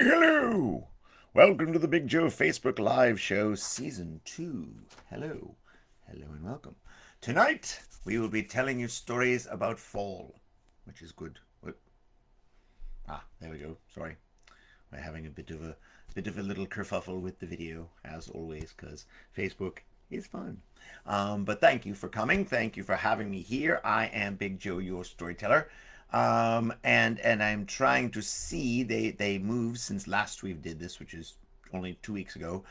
Hello! Welcome to the Big Joe Facebook Live Show, Season 2. Hello. Hello and welcome. Tonight, we will be telling you stories about fall, which is good. What? There we go. Sorry. We're having a bit of a little kerfuffle with the video, as always, because Facebook is fun. But thank you for coming. Thank you for having me here. I am Big Joe, your storyteller. And I'm trying to see they moved since last we did this, which is only 2 weeks ago.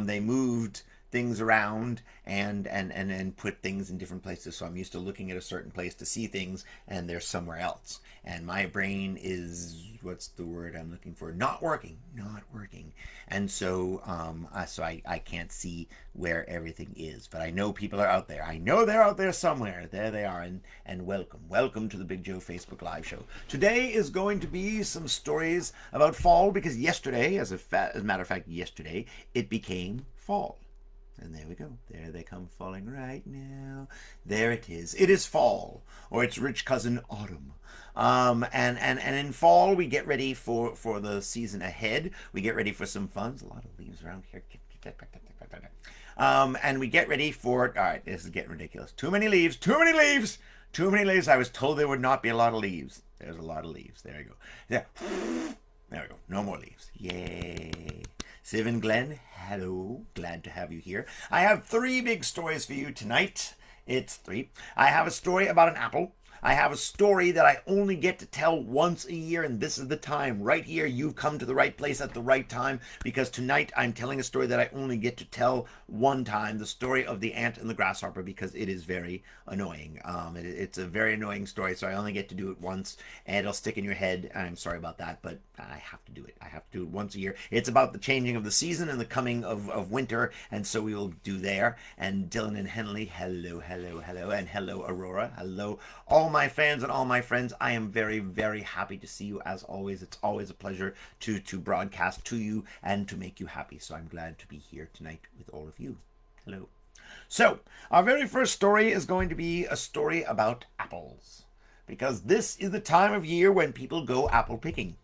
They moved things around and put things in different places. So I'm used to looking at a certain place to see things, and they're somewhere else. And my brain is, what's the word I'm looking for? Not working. And so I can't see where everything is. But I know people are out there. I know they're out there somewhere. There they are. And welcome to the Big Joe Facebook Live Show. Today is going to be some stories about fall, because yesterday, as a matter of fact, yesterday it became fall. And there we go. There they come falling right now. There it is. It is fall, or its rich cousin autumn. And in fall we get ready for the season ahead. We get ready for some fun. There's a lot of leaves around here. And we get ready for, all right, this is getting ridiculous. Too many leaves. I was told there would not be a lot of leaves. There's a lot of leaves. There we go. There we go. No more leaves. Yay. Siv and Glenn, hello. Glad to have you here. I have 3 big stories for you tonight. It's 3. I have a story about an apple. I have a story that I only get to tell once a year, and this is the time. Right here, you've come to the right place at the right time, because tonight I'm telling a story that I only get to tell one time, the story of the ant and the grasshopper, because it is very annoying. It's a very annoying story, so I only get to do it once, and it'll stick in your head. I'm sorry about that, but I have to do it. I have to do it once a year. It's about the changing of the season and the coming of winter, and so we will do there. And Dylan and Henley, hello, and hello, Aurora, hello, all my fans and all my friends. I am very, very happy to see you, as always. It's always a pleasure to broadcast to you and to make you happy. So I'm glad to be here tonight with all of you. Hello. So our very first story is going to be a story about apples, because this is the time of year when people go apple picking.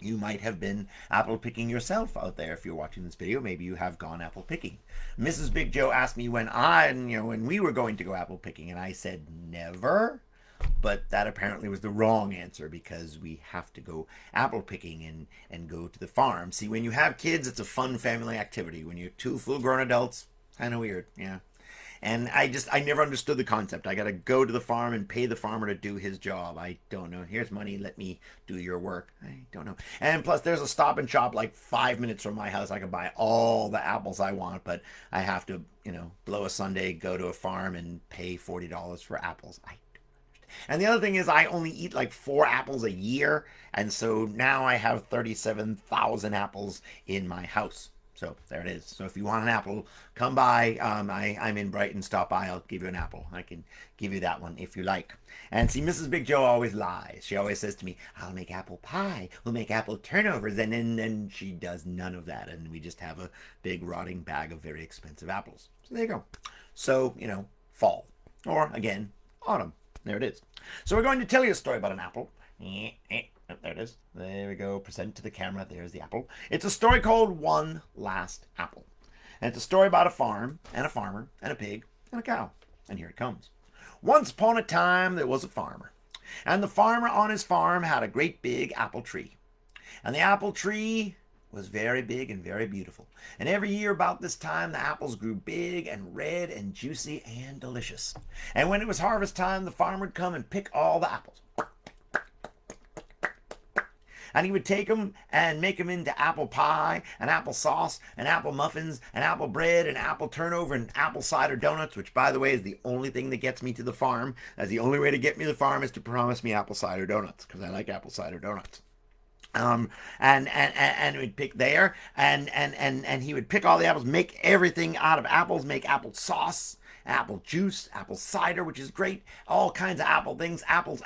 You might have been apple picking yourself out there if you're watching this video. Maybe you have gone apple picking. Mrs. Big Joe asked me when we were going to go apple picking, and I said never. But that apparently was the wrong answer, because we have to go apple picking and go to the farm. See, when you have kids, it's a fun family activity. When you're 2 full-grown adults, kind of weird, yeah. And I never understood the concept. I got to go to the farm and pay the farmer to do his job. I don't know. Here's money. Let me do your work. I don't know. And plus, there's a Stop and Shop like 5 minutes from my house. I can buy all the apples I want, but I have to, blow a Sunday, go to a farm and pay $40 for apples. And the other thing is, I only eat like 4 apples a year. And so now I have 37,000 apples in my house. So there it is. So if you want an apple, come by. I'm in Brighton. Stop by. I'll give you an apple. I can give you that one if you like. And see, Mrs. Big Joe always lies. She always says to me, I'll make apple pie. We'll make apple turnovers. And then she does none of that. And we just have a big rotting bag of very expensive apples. So there you go. So, fall. Or, again, autumn. There it is. So we're going to tell you a story about an apple. There it is. There we go. Present to the camera. There's the apple. It's a story called One Last Apple. And it's a story about a farm and a farmer and a pig and a cow. And here it comes. Once upon a time, there was a farmer. And the farmer on his farm had a great big apple tree. And the apple tree was very big and very beautiful. And every year about this time, the apples grew big and red and juicy and delicious. And when it was harvest time, the farmer would come and pick all the apples. And he would take them and make them into apple pie and apple sauce and apple muffins and apple bread and apple turnover and apple cider donuts, which, by the way, is the only thing that gets me to the farm. That's the only way to get me to the farm, is to promise me apple cider donuts, because I like apple cider donuts. And we'd pick there, and he would pick all the apples, make everything out of apples, make apple sauce, apple juice, apple cider, which is great, all kinds of apple things, apples,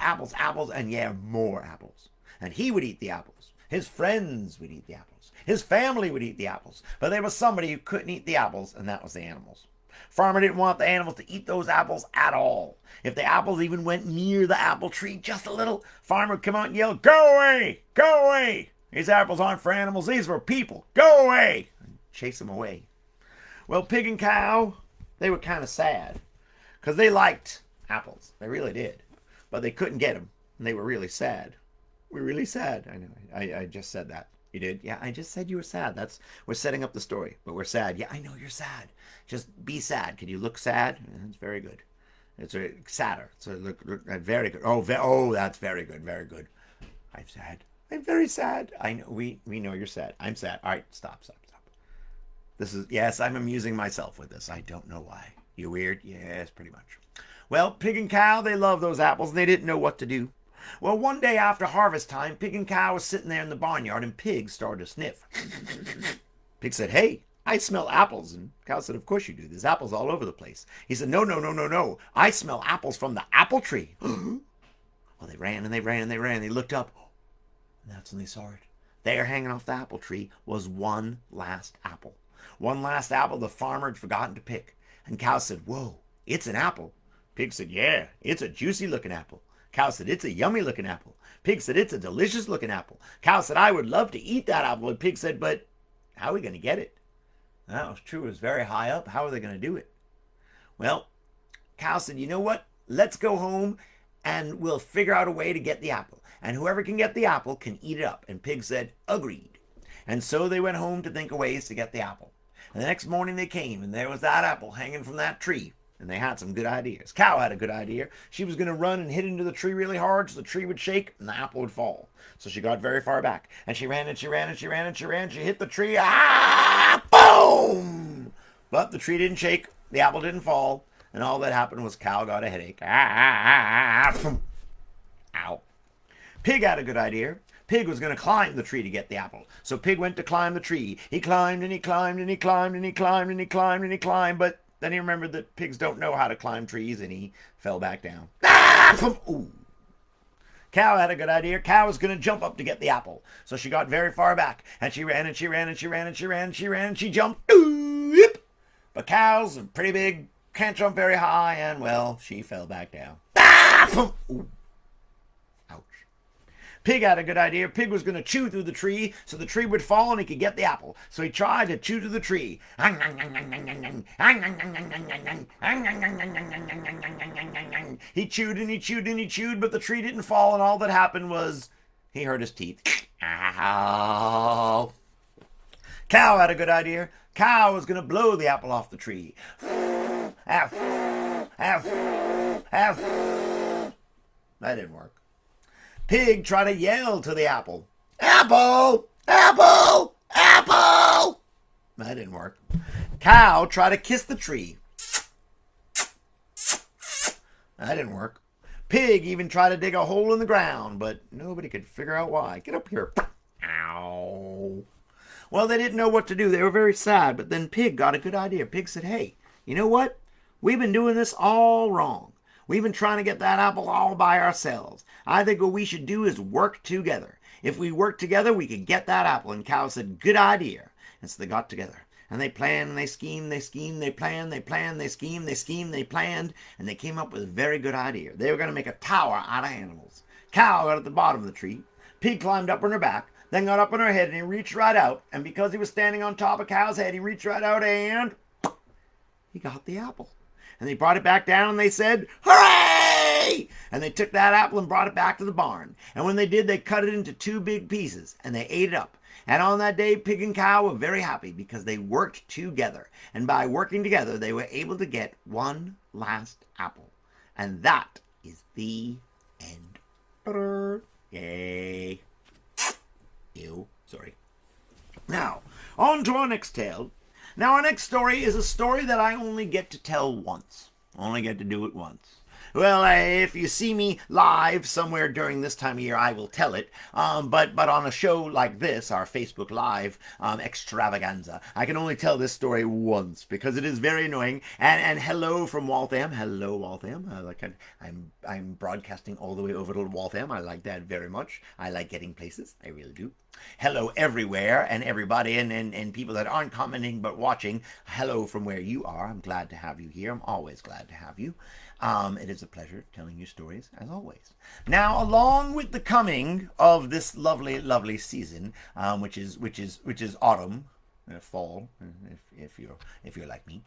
and yeah, more apples. And he would eat the apples. His friends would eat the apples. His family would eat the apples. But there was somebody who couldn't eat the apples, and that was the animals. Farmer didn't want the animals to eat those apples at all. If the apples even went near the apple tree just a little, Farmer would come out and yell, "Go away! Go away!" These apples aren't for animals, these are for people. Go away! And chase them away. Well, Pig and Cow, they were kind of sad because they liked apples. They really did. But they couldn't get them, and they were really sad. We're really sad. I know. I just said that. You did? Yeah, I just said you were sad. We're setting up the story, but we're sad. Yeah, I know you're sad. Just be sad. Can you look sad? It's very good. It's sadder. So look very good. Oh, that's very good. Very good. I'm sad. I'm very sad. I know. We know you're sad. I'm sad. All right, stop. Yes, I'm amusing myself with this. I don't know why. You weird? Yes, pretty much. Well, Pig and Cow, they love those apples, and they didn't know what to do. Well, one day after harvest time, Pig and Cow was sitting there in the barnyard, and Pig started to sniff. Pig said, "Hey, I smell apples." And Cow said, "Of course you do. There's apples all over the place." He said, No. I smell apples from the apple tree." Well, they ran and they ran and they ran. They looked up, and that's when they saw it. There, hanging off the apple tree, was one last apple. One last apple the farmer had forgotten to pick. And Cow said, "Whoa, it's an apple." Pig said, "Yeah, it's a juicy looking apple." Cow said, "It's a yummy looking apple." Pig said, "It's a delicious looking apple." Cow said, "I would love to eat that apple." And Pig said, "But how are we going to get it?" That was true. It was very high up. How are they going to do it? Well, Cow said, "You know what? Let's go home and we'll figure out a way to get the apple. And whoever can get the apple can eat it up." And Pig said, "Agreed." And so they went home to think of ways to get the apple. And the next morning they came, and there was that apple hanging from that tree. And they had some good ideas. Cow had a good idea. She was going to run and hit into the tree really hard so the tree would shake and the apple would fall. So she got very far back. And she ran and she ran and she ran and she ran. She hit the tree. Boom! But the tree didn't shake. The apple didn't fall. And all that happened was Cow got a headache. Ow. Pig had a good idea. Pig was going to climb the tree to get the apple. So Pig went to climb the tree. He climbed and he climbed and he climbed and he climbed and he climbed and he climbed, but then he remembered that pigs don't know how to climb trees, and he fell back down. Ooh. Cow had a good idea. Cow was going to jump up to get the apple. So she got very far back, and she ran and she ran and she ran and she ran and she ran and she jumped. But cows are pretty big, can't jump very high, and well, she fell back down. Ooh. Ouch. Pig had a good idea. Pig was going to chew through the tree so the tree would fall and he could get the apple. So he tried to chew through the tree. He chewed and he chewed and he chewed, but the tree didn't fall, and all that happened was he hurt his teeth. Ow. Cow had a good idea. Cow was going to blow the apple off the tree. That didn't work. Pig tried to yell to the apple. "Apple! Apple! Apple!" That didn't work. Cow tried to kiss the tree. That didn't work. Pig even tried to dig a hole in the ground, but nobody could figure out why. Get up here. Ow. Well, they didn't know what to do. They were very sad, but then Pig got a good idea. Pig said, "Hey, you know what? We've been doing this all wrong. We've been trying to get that apple all by ourselves. I think what we should do is work together. If we work together, we can get that apple." And Cow said, "Good idea." And so they got together. And they planned and they schemed, they planned, they schemed, they planned, and they came up with a very good idea. They were going to make a tower out of animals. Cow got at the bottom of the tree. Pig climbed up on her back, then got up on her head, and he reached right out. And because he was standing on top of Cow's head, he reached right out and he got the apple. And they brought it back down and they said, "Hooray!" And they took that apple and brought it back to the barn. And when they did, they cut it into 2 big pieces and they ate it up. And on that day, Pig and Cow were very happy because they worked together. And by working together, they were able to get one last apple. And that is the end. Yay. Ew. Sorry. Now, on to our next tale. Now, our next story is a story that I only get to tell once. Only get to do it once. Well, if you see me live somewhere during this time of year, I will tell it. But on a show like this, our Facebook Live extravaganza, I can only tell this story once because it is very annoying. And hello from Waltham. Hello, Waltham. I'm broadcasting all the way over to Waltham. I like that very much. I like getting places. I really do. Hello everywhere and everybody and people that aren't commenting but watching. Hello from where you are. I'm glad to have you here. I'm always glad to have you. It is a pleasure telling you stories as always. Now, along with the coming of this lovely, lovely season, which is autumn, fall, if you're like me.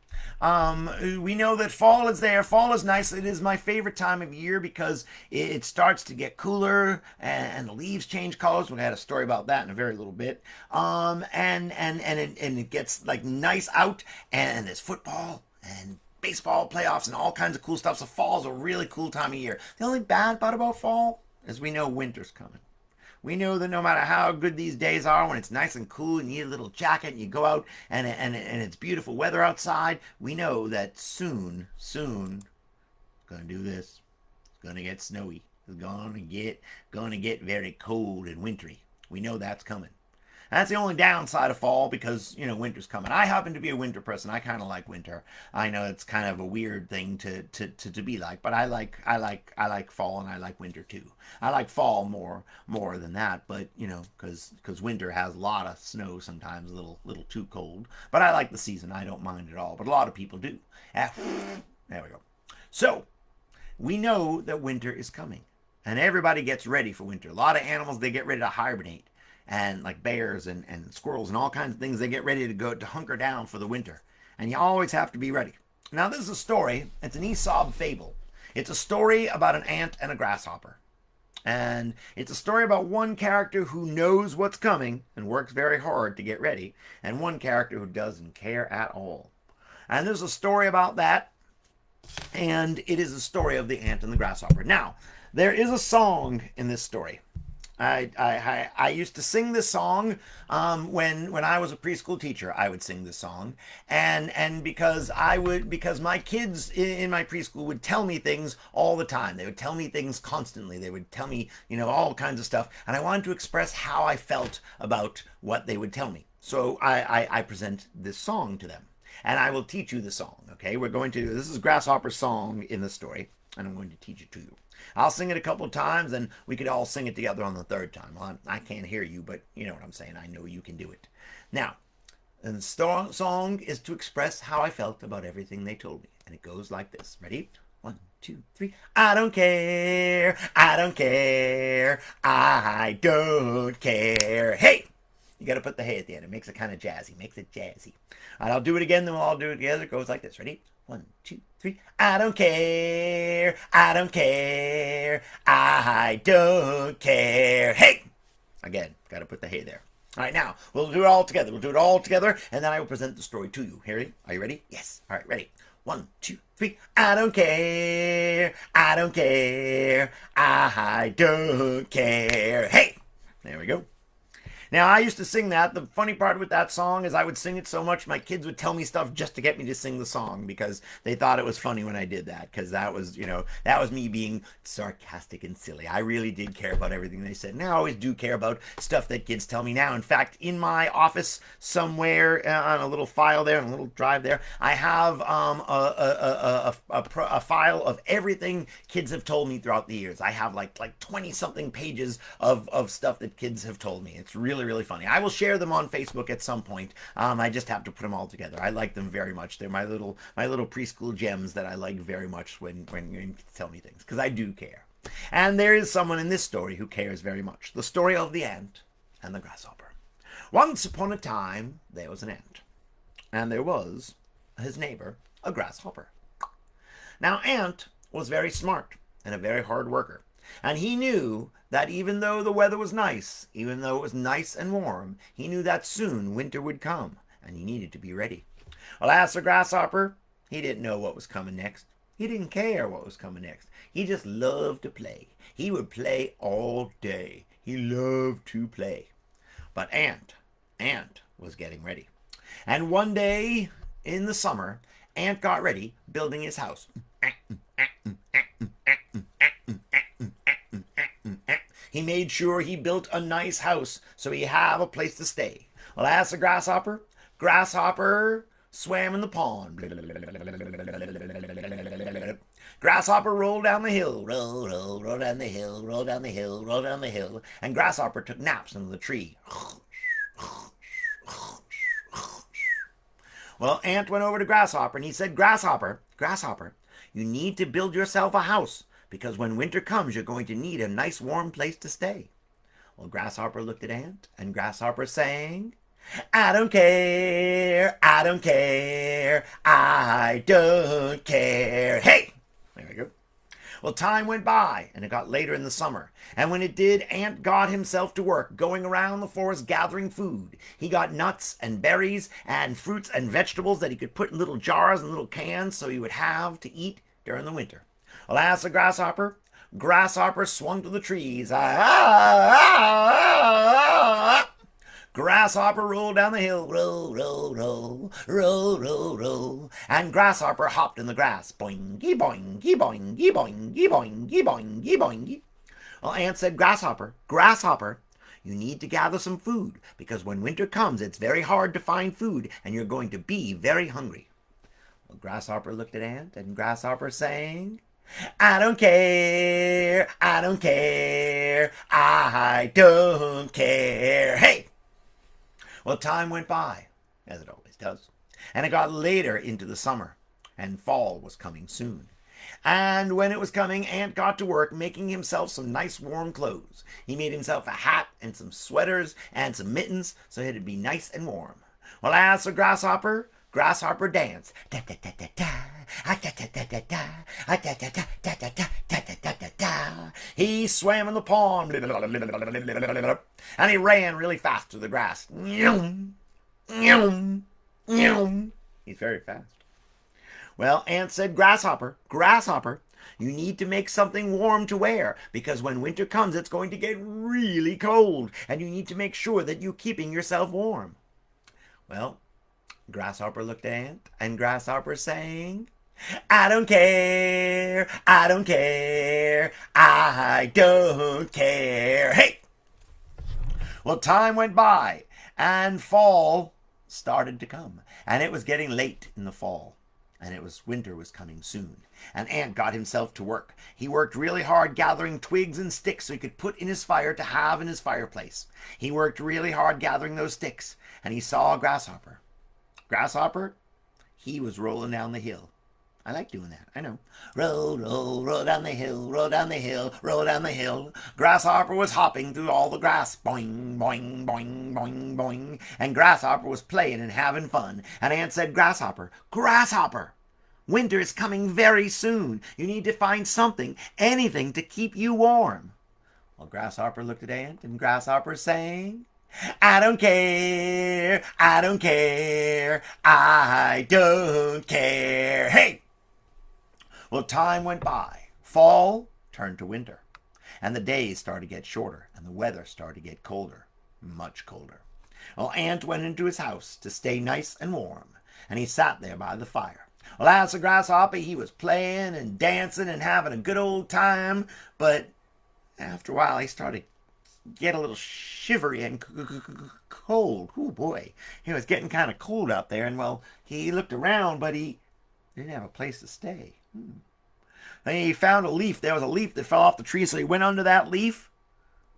We know that fall is there. Fall is nice. It is my favorite time of year because it starts to get cooler and the leaves change colors. We had a story about that in a very little bit. And it gets like nice out, and there's football and baseball playoffs and all kinds of cool stuff. So fall is a really cool time of year. The only bad part about fall is we know winter's coming. We know that no matter how good these days are, when it's nice and cool and you need a little jacket and you go out and it's beautiful weather outside, we know that soon, it's gonna do this. It's gonna get snowy. It's gonna get very cold and wintry. We know that's coming. That's the only downside of fall because, winter's coming. I happen to be a winter person. I kind of like winter. I know it's kind of a weird thing to be like, but I like fall and I like winter too. I like fall more than that, but because winter has a lot of snow sometimes, a little too cold. But I like the season. I don't mind at all. But a lot of people do. There we go. So we know that winter is coming, and everybody gets ready for winter. A lot of animals, they get ready to hibernate, and like bears and squirrels and all kinds of things, they get ready to go to hunker down for the winter. And you always have to be ready. Now, this is a story. It's an Aesop fable. It's a story about an ant and a grasshopper. And it's a story about one character who knows what's coming and works very hard to get ready, and one character who doesn't care at all. And there's a story about that, and it is a story of the ant and the grasshopper. Now, there is a song in this story. I used to sing this song when I was a preschool teacher. I would sing this song, and because my kids in my preschool would tell me things all the time. They would tell me things constantly. They would tell me all kinds of stuff, and I wanted to express how I felt about what they would tell me. So I present this song to them, and I will teach you the song. Okay, this is Grasshopper's song in the story, and I'm going to teach it to you. I'll sing it a couple times, and we could all sing it together on the third time. Well, I can't hear you, but you know what I'm saying. I know you can do it. Now, the song is to express how I felt about everything they told me, and it goes like this. Ready? 1, 2, 3. I don't care. I don't care. I don't care. Hey! You got to put the hey at the end. It makes it kind of jazzy. Makes it jazzy. All right, I'll do it again, then we'll all do it together. It goes like this. Ready? 1, 2, 3. I don't care. I don't care. I don't care. Hey! Again, got to put the hey there. All right, now we'll do it all together. We'll do it all together, and then I will present the story to you. Harry, are you ready? Yes. All right, ready. 1, 2, 3. I don't care. I don't care. I don't care. Hey! There we go. Now, I used to sing that. The funny part with that song is I would sing it so much, my kids would tell me stuff just to get me to sing the song because they thought it was funny when I did that, because that was me being sarcastic and silly. I really did care about everything they said. Now, I always do care about stuff that kids tell me now. In fact, in my office somewhere on a little file there, on a little drive there, I have a file of everything kids have told me throughout the years. I have like 20-something pages of stuff that kids have told me. It's really funny. I will share them on Facebook at some point. I just have to put them all together. I like them very much. They're my little preschool gems that I like very much when you tell me things, because I do care. And there is someone in this story who cares very much. The story of the ant and the grasshopper. Once upon a time, there was an ant, and there was his neighbor, a grasshopper. Now, ant was very smart and a very hard worker. And he knew that even though the weather was nice, even though it was nice and warm, he knew that soon winter would come, and he needed to be ready. Well, as for Grasshopper, he didn't know what was coming next. He didn't care what was coming next. He just loved to play. He would play all day. He loved to play. But Ant was getting ready. And one day in the summer, Ant got ready building his house. He made sure he built a nice house so he have a place to stay. Well, as for Grasshopper swam in the pond. Grasshopper rolled down the hill, roll down the hill, roll down the hill, roll down the hill, and Grasshopper took naps under the tree. Well, Ant went over to Grasshopper and he said, Grasshopper, Grasshopper, you need to build yourself a house because when winter comes, you're going to need a nice warm place to stay. Well, Grasshopper looked at Ant, and Grasshopper sang, I don't care, I don't care, I don't care. Hey! There we go. Well, time went by, and it got later in the summer. And when it did, Ant got himself to work, going around the forest gathering food. He got nuts and berries and fruits and vegetables that he could put in little jars and little cans so he would have to eat during the winter. Well, as the Grasshopper, Grasshopper swung to the trees. Grasshopper rolled down the hill, roll, roll, roll, roll, roll, roll, and Grasshopper hopped in the grass, boingy, boingy, boingy, boingy, boingy, boingy, boingy. Well, Ant said, Grasshopper, Grasshopper, you need to gather some food, because when winter comes, it's very hard to find food, and you're going to be very hungry. Well, Grasshopper looked at Ant, and Grasshopper sang, I don't care, I don't care, I don't care. Hey! Well, time went by, as it always does, and it got later into the summer, and fall was coming soon. And when it was coming, Ant got to work making himself some nice warm clothes. He made himself a hat and some sweaters and some mittens so it'd be nice and warm. Well, as for Grasshopper, Grasshopper danced. Da da da da da. Da da da da da. Da da da da da da da da da da. He swam in the pond, and he ran really fast through the grass. He's very fast. Well, Ant said, Grasshopper, Grasshopper, you need to make something warm to wear, because when winter comes, it's going to get really cold, and you need to make sure that you're keeping yourself warm. Well, Grasshopper looked at Ant, and Grasshopper sang, I don't care, I don't care, I don't care. Hey! Well, time went by, and fall started to come, and it was getting late in the fall, and winter was coming soon. And Ant got himself to work. He worked really hard gathering twigs and sticks so he could put in his fire to have in his fireplace. He worked really hard gathering those sticks, and he saw Grasshopper. Grasshopper, he was rolling down the hill. I like doing that, I know. Roll, roll, roll down the hill, roll down the hill, roll down the hill. Grasshopper was hopping through all the grass, boing, boing, boing, boing, boing. And Grasshopper was playing and having fun. And Ant said, Grasshopper, Grasshopper, winter is coming very soon. You need to find something, anything to keep you warm. Well, Grasshopper looked at Ant, and Grasshopper sang, I don't care, I don't care, I don't care. Hey! Well, time went by. Fall turned to winter, and the days started to get shorter, and the weather started to get colder, much colder. Well, Ant went into his house to stay nice and warm, and he sat there by the fire. Well, as for Grasshopper, he was playing and dancing and having a good old time, but after a while he started to get a little shivery and cold. Oh boy, it was getting kind of cold out there, and well, he looked around, but he didn't have a place to stay. Then he found a leaf. There was a leaf that fell off the tree, so he went under that leaf,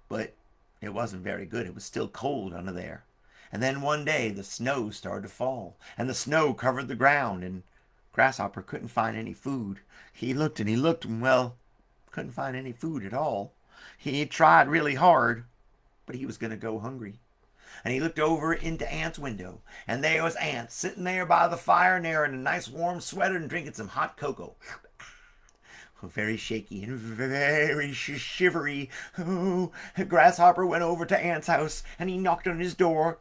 but it wasn't very good. It was still cold under there. And then one day the snow started to fall, and the snow covered the ground, and Grasshopper couldn't find any food. He looked, and well, couldn't find any food at all. He tried really hard, but he was going to go hungry. And he looked over into Ant's window, and there was Ant sitting there by the fire, and there in a nice warm sweater and drinking some hot cocoa. Very shaky and very shivery. Oh, Grasshopper went over to Ant's house, and he knocked on his door.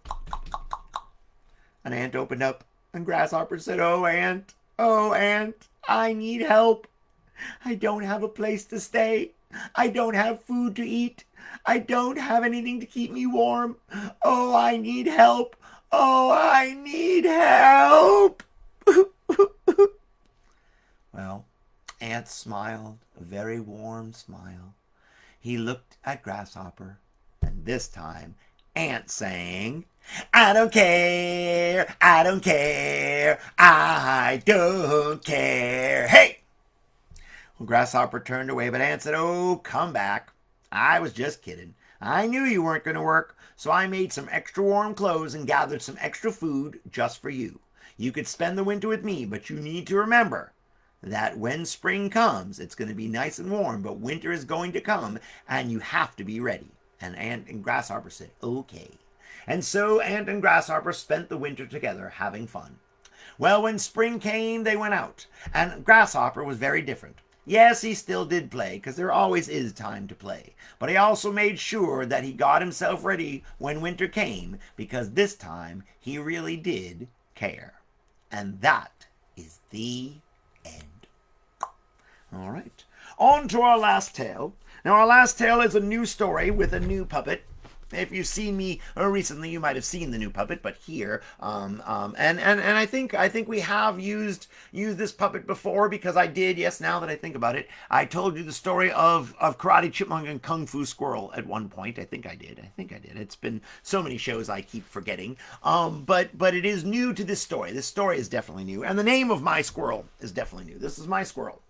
And Ant opened up, and Grasshopper said, oh, Ant, I need help. I don't have a place to stay. I don't have food to eat. I don't have anything to keep me warm. Oh, I need help. Oh, I need help. Well, Ant smiled, a very warm smile. He looked at Grasshopper, and this time Ant sang, I don't care, I don't care, I don't care. Hey! Well, Grasshopper turned away, but Ant said, "Oh, come back. I was just kidding. I knew you weren't going to work, so I made some extra warm clothes and gathered some extra food just for you. You could spend the winter with me, but you need to remember that when spring comes, it's going to be nice and warm, but winter is going to come, and you have to be ready." And Ant and Grasshopper said, "Okay." And so Ant and Grasshopper spent the winter together, having fun. Well, when spring came, they went out, and Grasshopper was very different. Yes, he still did play, because there always is time to play. But he also made sure that he got himself ready when winter came, because this time he really did care. And that is the end. All right. On to our last tale. Now, our last tale is a new story with a new puppet. If you've seen me recently, you might have seen the new puppet, but here, and I think we have used this puppet before, because I did. Yes, now that I think about it, I told you the story of Karate Chipmunk and Kung Fu Squirrel at one point. I think I did. It's been so many shows I keep forgetting. But it is new to this story. This story is definitely new, and the name of my squirrel is definitely new. This is my squirrel,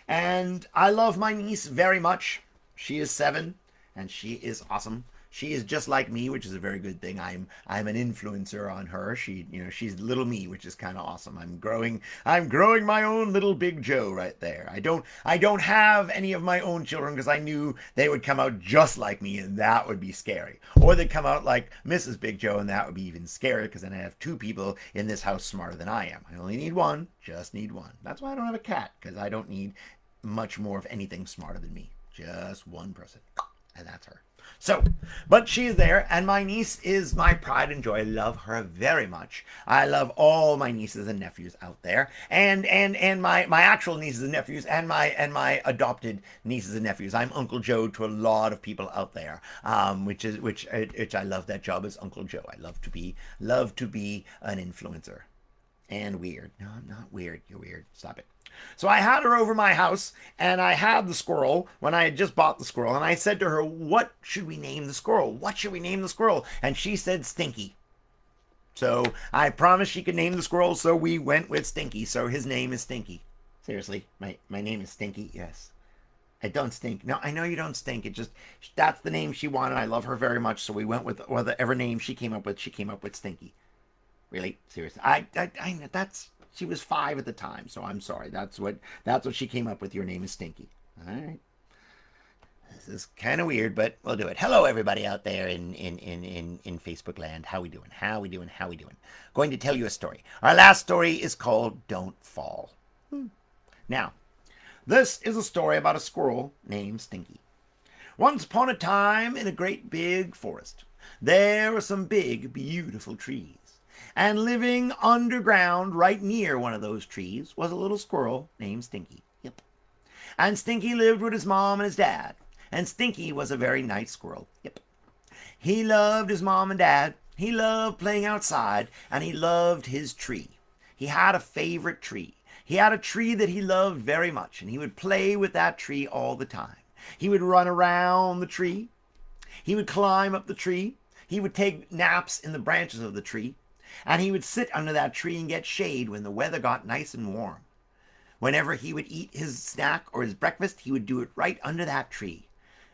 and I love my niece very much. She is 7. And she is awesome. She is just like me, which is a very good thing. I'm an influencer on her. She's little me, which is kind of awesome. I'm growing my own little Big Joe right there. I don't have any of my own children, because I knew they would come out just like me, and that would be scary. Or they'd come out like Mrs. Big Joe, and that would be even scarier, because then I have 2 people in this house smarter than I am. I only need one, just need one. That's why I don't have a cat, because I don't need much more of anything smarter than me. Just one person. And that's her. So, but she is there, and my niece is my pride and joy. I love her very much. I love all my nieces and nephews out there, and my actual nieces and nephews, and my adopted nieces and nephews. I'm Uncle Joe to a lot of people out there, which I love that job as Uncle Joe. I love to be an influencer. And weird. No, I'm not weird. You're weird. Stop it. So I had her over my house, and I had the squirrel when I had just bought the squirrel, and I said to her, "What should we name the squirrel? What should we name the squirrel?" And she said Stinky. So I promised she could name the squirrel, so we went with Stinky. So his name is Stinky. Seriously, my name is Stinky. Yes. I don't stink. No, I know you don't stink. It just, that's the name she wanted. I love her very much, so we went with whatever name she came up with. She came up with Stinky. Really? Seriously? She was 5 at the time, so I'm sorry. That's what she came up with. Your name is Stinky. All right. This is kind of weird, but we'll do it. Hello, everybody out there in Facebook land. How we doing? Going to tell you a story. Our last story is called Don't Fall. Now, this is a story about a squirrel named Stinky. Once upon a time, in a great big forest, there were some big, beautiful trees. And living underground right near one of those trees was a little squirrel named Stinky. Yep. And Stinky lived with his mom and his dad. And Stinky was a very nice squirrel. Yep. He loved his mom and dad. He loved playing outside. And he loved his tree. He had a favorite tree. He had a tree that he loved very much. And he would play with that tree all the time. He would run around the tree. He would climb up the tree. He would take naps in the branches of the tree. And he would sit under that tree and get shade when the weather got nice and warm. Whenever he would eat his snack or his breakfast, he would do it right under that tree.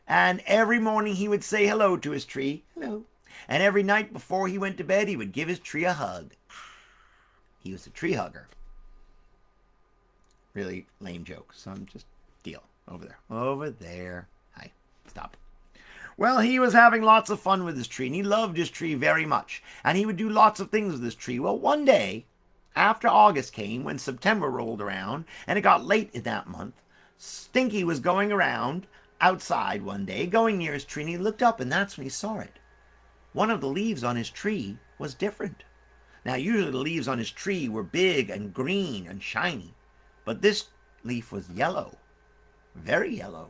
And every morning he would say hello to his tree. Hello. And every night before he went to bed, he would give his tree a hug. He was a tree hugger. Really lame joke. Some just deal. Over there. Over there. Hi. Stop. Well, he was having lots of fun with his tree, and he loved his tree very much, and he would do lots of things with his tree. Well, one day, after August came, when September rolled around, and it got late in that month, Stinky was going around outside one day, going near his tree, and he looked up, and that's when he saw it. One of the leaves on his tree was different. Now, usually the leaves on his tree were big and green and shiny, but this leaf was yellow, very yellow.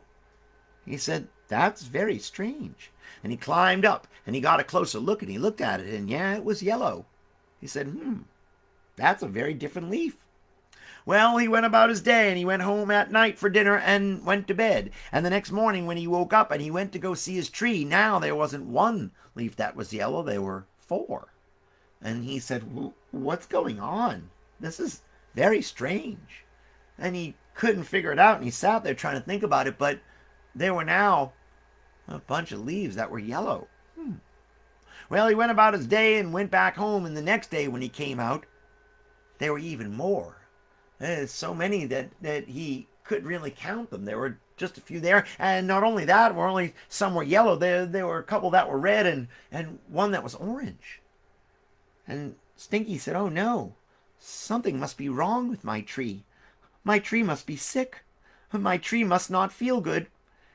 He said, "That's very strange." And he climbed up, and he got a closer look, and he looked at it, and yeah, it was yellow. He said, that's a very different leaf. Well, he went about his day, and he went home at night for dinner and went to bed. And the next morning when he woke up and he went to go see his tree, now there wasn't one leaf that was yellow, there were 4. And he said, "What's going on? This is very strange." And he couldn't figure it out, and he sat there trying to think about it, but there were now a bunch of leaves that were yellow. Well, he went about his day and went back home, and the next day when he came out, there were even more. There's so many that he couldn't really count them. There were just a few there, and not only that, some were yellow. There were a couple that were red, and one that was orange. And Stinky said, "Oh no, something must be wrong with my tree. My tree must be sick. My tree must not feel good."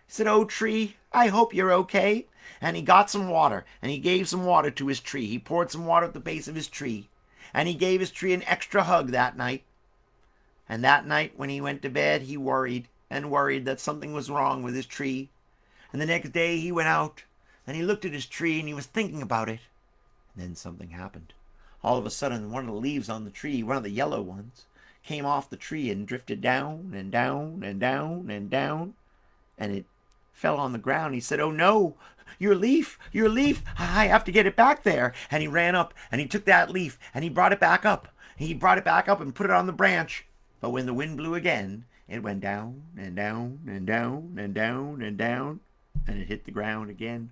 He said, "Oh tree, I hope you're okay." And he got some water, and he gave some water to his tree. He poured some water at the base of his tree, and he gave his tree an extra hug that night. And that night when he went to bed, he worried and worried that something was wrong with his tree. And the next day he went out, and he looked at his tree, and he was thinking about it. And then something happened. All of a sudden, one of the leaves on the tree, one of the yellow ones, came off the tree and drifted down and down and down and down, and it fell on the ground. He said, "Oh no, your leaf, I have to get it back there." And he ran up and he took that leaf and he brought it back up. He brought it back up and put it on the branch. But when the wind blew again, it went down and down and down and down and down, and it hit the ground again.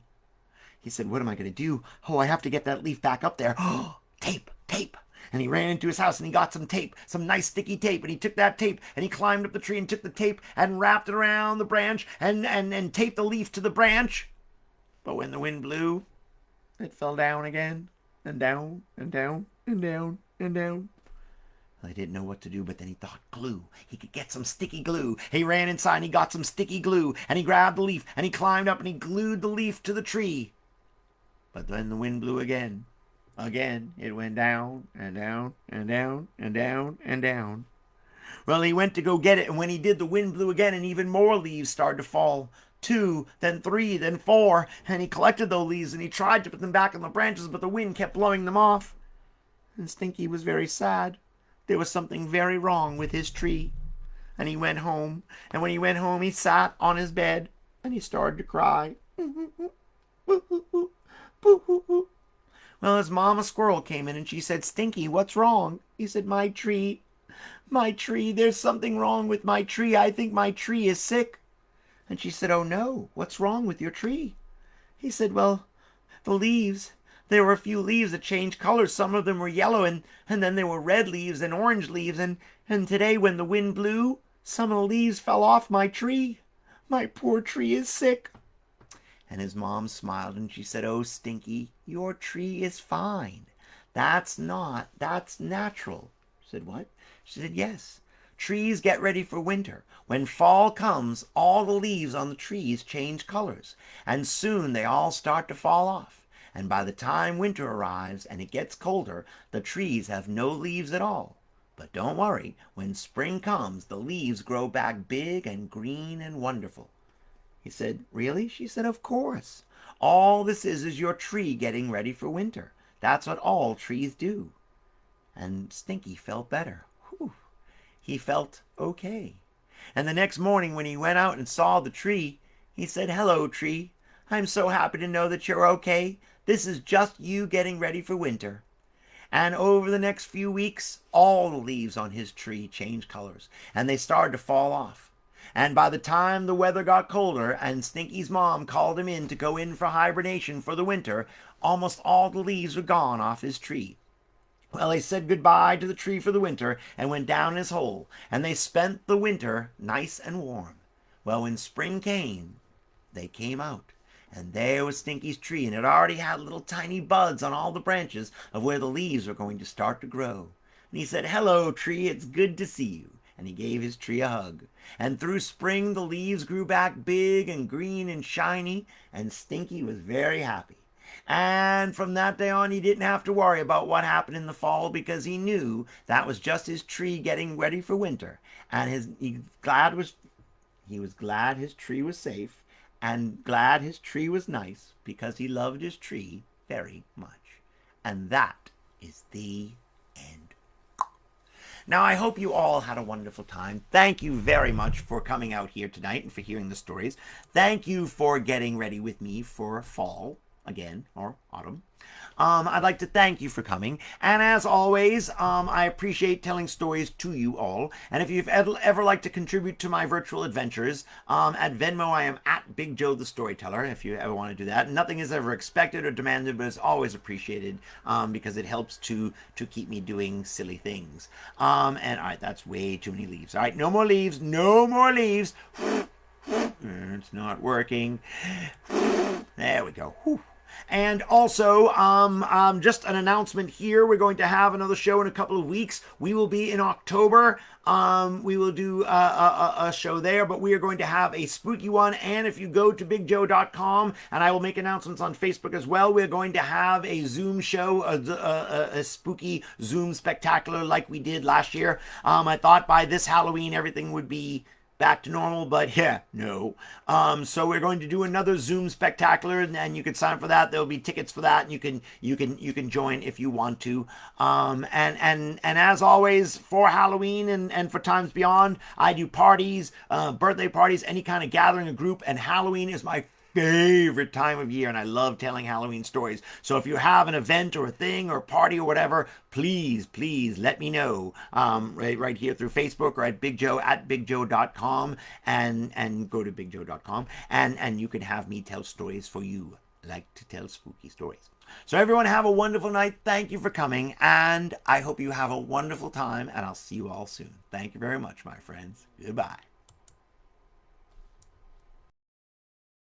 He said, "What am I going to do? Oh, I have to get that leaf back up there. Oh, tape, tape." And he ran into his house and he got some tape, some nice sticky tape, and he took that tape and he climbed up the tree and took the tape and wrapped it around the branch and taped the leaf to the branch. But when the wind blew, it fell down again, and down and down and down and down. I didn't know what to do, but then he thought glue. He could get some sticky glue. He ran inside and he got some sticky glue, and he grabbed the leaf and he climbed up and he glued the leaf to the tree. But then the wind blew again. Again, it went down and down and down and down and down. Well, he went to go get it, and when he did, the wind blew again, and even more leaves started to fall. 2, then 3, then 4, and he collected those leaves, and he tried to put them back on the branches, but the wind kept blowing them off. And Stinky was very sad. There was something very wrong with his tree. And he went home, and when he went home, he sat on his bed, and he started to cry. Well, his mama squirrel came in and she said, "Stinky, what's wrong?" He said, my tree, there's something wrong with my tree. I think my tree is sick." And she said, "Oh no, what's wrong with your tree?" He said, "Well, the leaves, there were a few leaves that changed colors. Some of them were yellow, and then there were red leaves and orange leaves, and today when the wind blew, some of the leaves fell off my tree. My poor tree is sick." And his mom smiled and she said, "Oh, Stinky, your tree is fine. That's natural." She said, "What?" She said, "Yes. Trees get ready for winter. When fall comes, all the leaves on the trees change colors, and soon they all start to fall off. And by the time winter arrives and it gets colder, the trees have no leaves at all. But don't worry, when spring comes, the leaves grow back big and green and wonderful." He said, "Really?" She said, "Of course. All this is your tree getting ready for winter. That's what all trees do." And Stinky felt better. Whew. He felt okay. And the next morning when he went out and saw the tree, he said, "Hello, tree. I'm so happy to know that you're okay. This is just you getting ready for winter." And over the next few weeks, all the leaves on his tree changed colors, and they started to fall off. And by the time the weather got colder and Stinky's mom called him in to go in for hibernation for the winter, almost all the leaves were gone off his tree. Well, they said goodbye to the tree for the winter and went down his hole, and they spent the winter nice and warm. Well, when spring came, they came out, and there was Stinky's tree, and it already had little tiny buds on all the branches of where the leaves were going to start to grow. And he said, "Hello, tree, it's good to see you." And he gave his tree a hug. And through spring, the leaves grew back big and green and shiny, and Stinky was very happy. And from that day on, he didn't have to worry about what happened in the fall, because he knew that was just his tree getting ready for winter. And he was glad his tree was safe, and glad his tree was nice, because he loved his tree very much. And that is the end. Now, I hope you all had a wonderful time. Thank you very much for coming out here tonight and for hearing the stories. Thank you for getting ready with me for fall. again, or autumn. I'd like to thank you for coming. And as always, I appreciate telling stories to you all. And if you've ever like to contribute to my virtual adventures, at Venmo, I am at Big Joe the Storyteller, if you ever want to do that. Nothing is ever expected or demanded, but it's always appreciated because it helps to keep me doing silly things. And all right, that's way too many leaves. All right, no more leaves. No more leaves. It's not working. There we go. Whew. And also, just an announcement here. We're going to have another show in a couple of weeks. We will be in October. We will do a show there, but we are going to have a spooky one. And if you go to BigJoe.com, and I will make announcements on Facebook as well, we're going to have a Zoom show, a spooky Zoom spectacular like we did last year. I thought by this Halloween everything would be back to normal, but yeah, no. So we're going to do another Zoom spectacular, and you can sign up for that. There'll be tickets for that, and you can join if you want to. And as always, for Halloween and for times beyond, I do parties, birthday parties, any kind of gathering, a group, and Halloween is my favorite time of year, and I love telling Halloween stories. So if you have an event or a thing or a party or whatever, please let me know right here through Facebook or at BigJoe@BigJoe.com, and go to BigJoe.com, and you can have me tell stories for you. I like to tell spooky stories. So everyone have a wonderful night. Thank you for coming, and I hope you have a wonderful time, and I'll see you all soon. Thank you very much, my friends. Goodbye.